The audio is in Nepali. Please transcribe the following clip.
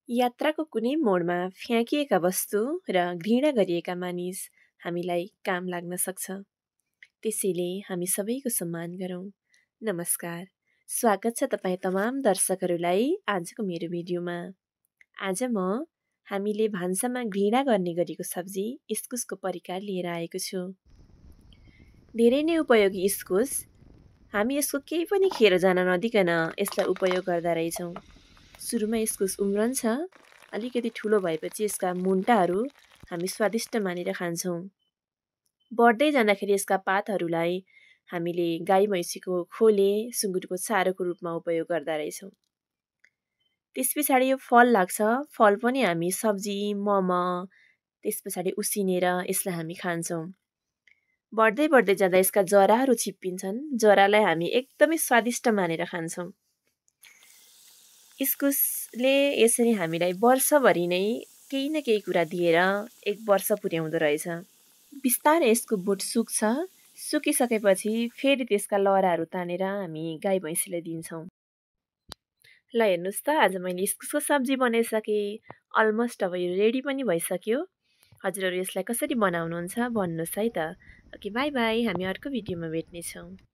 यात्राको कुनै मोडमा फ्याँकिएका वस्तु र घृणा गरिएका मानिस हामीलाई काम लाग्न सक्छ। त्यसैले हामी सबैको सम्मान गरौँ। नमस्कार, स्वागत छ तपाईँ तमाम दर्शकहरूलाई आजको मेरो भिडियोमा। आज म हामीले भान्सामा घृणा गर्ने गरेको सब्जी इस्कुसको परिकार लिएर आएको छु। धेरै नै उपयोगी इस्कुस, हामी यसको केही पनि खेर जान नदिकन यसलाई उपयोग गर्दा रहेछौँ। सुरुमा इस्कुस उम्रन्छ, अलिकति ठुलो भएपछि यसका मुन्टाहरू हामी स्वादिष्ट मानेर खान्छौँ। बढ्दै जाँदाखेरि यसका पातहरूलाई हामीले गाई भैँसीको खोले, सुँगुरको चारोको रूपमा उपयोग गर्दा रहेछौँ। त्यस पछाडि यो फल लाग्छ, फल पनि हामी सब्जी, त्यस पछाडि उसिनेर यसलाई हामी खान्छौँ। बढ्दै जाँदा यसका जराहरू छिप्पिन्छन्, जरालाई हामी एकदमै स्वादिष्ट मानेर खान्छौँ। इस्कुसले यसरी हामीलाई वर्षभरि नै केही न केही कुरा दिएर एक वर्ष पुर्याउँदो रहेछ। बिस्तारै यसको बोट सुक्छ, सुकिसकेपछि फेरि त्यसका लहराहरू तानेर हामी गाई भैँसीलाई दिन्छौँ। ल हेर्नुहोस् त, आज मैले इस्कुसको सब्जी बनाइसकेँ। अलमोस्ट अब यो रेडी पनि भइसक्यो। हजुरहरू यसलाई कसरी बनाउनुहुन्छ भन्नुहोस् है त। ओके, बाई बाई, हामी अर्को भिडियोमा भेट्नेछौँ।